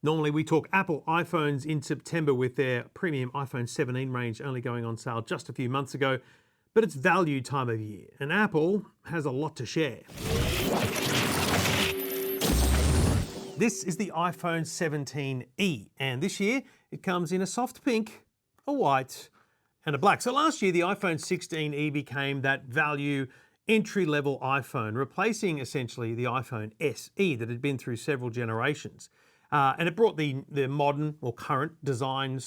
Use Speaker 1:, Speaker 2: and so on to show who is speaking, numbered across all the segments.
Speaker 1: Normally we talk Apple iPhones in September with their premium iPhone 17 range only going on sale just a few months ago, but it's value time of year and Apple has a lot to share. This is the iPhone 17e and this year it comes in a soft pink, a white and a black. So last year the iPhone 16e became that value entry-level iPhone, replacing essentially the iPhone SE that had been through several generations. And it brought the modern or current design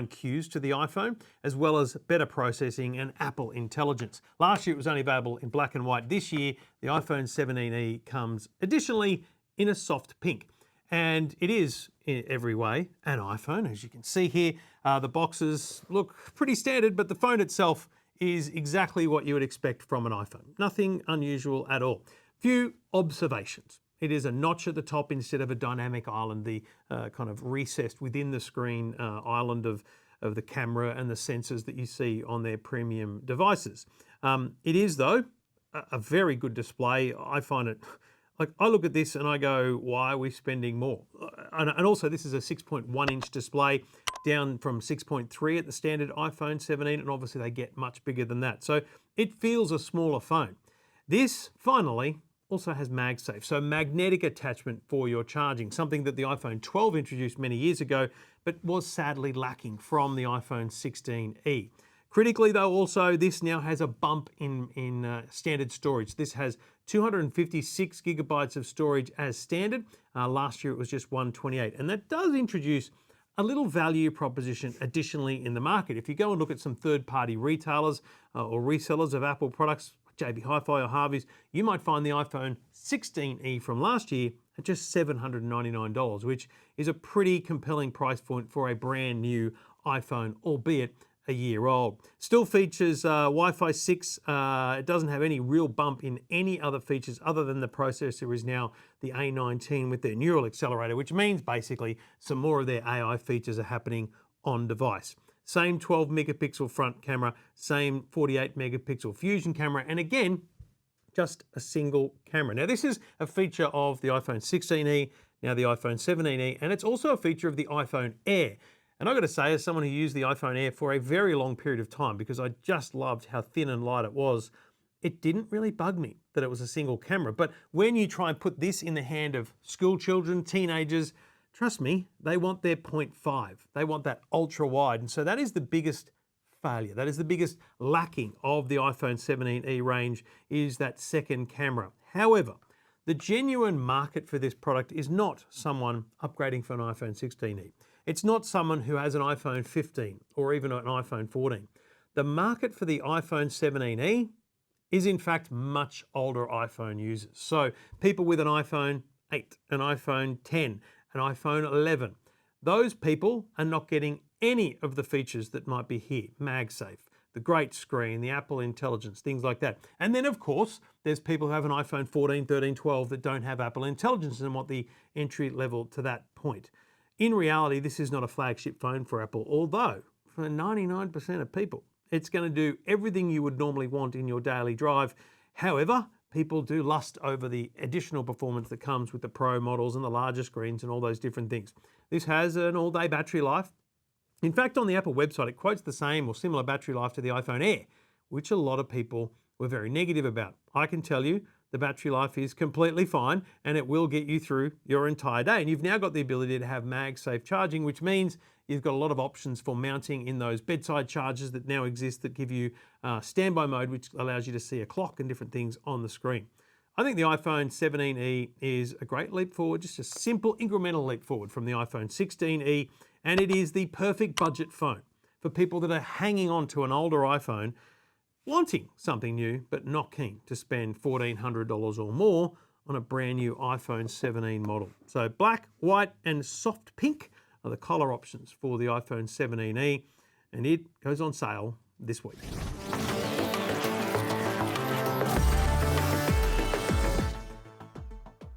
Speaker 1: cues to the iPhone, as well as better processing and Apple intelligence. Last year it was only available in black and white. This year the iPhone 17e comes additionally in a soft pink. And it is in every way an iPhone, as you can see here. The boxes look pretty standard, but the phone itself is exactly what you would expect from an iPhone. Nothing unusual at all. Few observations. It is a notch at the top instead of a dynamic island, the kind of recessed within the screen island of the camera and the sensors that you see on their premium devices. It is, though, a very good display. I find it, like, I look at this and I go, why are we spending more? And also this is a 6.1 inch display, down from 6.3 at the standard iPhone 17, and obviously they get much bigger than that. So it feels a smaller phone. This, finally, also has MagSafe, so magnetic attachment for your charging, something that the iPhone 12 introduced many years ago, but was sadly lacking from the iPhone 16e. Critically though, also, this now has a bump in standard storage. This has 256 gigabytes of storage as standard. Last year it was just 128, and that does introduce a little value proposition additionally in the market. If you go and look at some third-party retailers or resellers of Apple products, JB Hi-Fi or Harvey's, you might find the iPhone 16e from last year at just $799, which is a pretty compelling price point for a brand new iPhone, albeit a year old. Still features Wi-Fi 6. It doesn't have any real bump in any other features other than the processor is now the A19 with their neural accelerator, which means basically some more of their AI features are happening on device. Same 12 megapixel front camera, same 48 megapixel fusion camera, and again, just a single camera. Now this is a feature of the iPhone 16e, now the iPhone 17e, and it's also a feature of the iPhone Air. And I've got to say, as someone who used the iPhone Air for a very long period of time, because I just loved how thin and light it was, it didn't really bug me that it was a single camera. But when you try and put this in the hand of school children, teenagers, trust me, they want their 0.5. They want that ultra wide. And so that is the biggest failure. That is the biggest lacking of the iPhone 17e range, is that second camera. However, the genuine market for this product is not someone upgrading for an iPhone 16e. It's not someone who has an iPhone 15 or even an iPhone 14. The market for the iPhone 17e is in fact much older iPhone users. So people with an iPhone 8, an iPhone 10, an iPhone 11, those people are not getting any of the features that might be here. MagSafe, the great screen, the Apple Intelligence, things like that. And then of course, there's people who have an iPhone 14, 13, 12 that don't have Apple Intelligence and want the entry level to that point. In reality, this is not a flagship phone for Apple, although for 99% of people, it's going to do everything you would normally want in your daily drive. However, people do lust over the additional performance that comes with the Pro models and the larger screens and all those different things. This has an all-day battery life. In fact, on the Apple website, it quotes the same or similar battery life to the iPhone Air, which a lot of people were very negative about. I can tell you the battery life is completely fine and it will get you through your entire day. And you've now got the ability to have MagSafe charging, which means you've got a lot of options for mounting in those bedside chargers that now exist that give you standby mode, which allows you to see a clock and different things on the screen. I think the iPhone 17e is a great leap forward, just a simple incremental leap forward from the iPhone 16e, and it is the perfect budget phone for people that are hanging on to an older iPhone, wanting something new, but not keen to spend $1,400 or more on a brand new iPhone 17 model. So black, white, and soft pink are the color options for the iPhone 17e, and it goes on sale this week.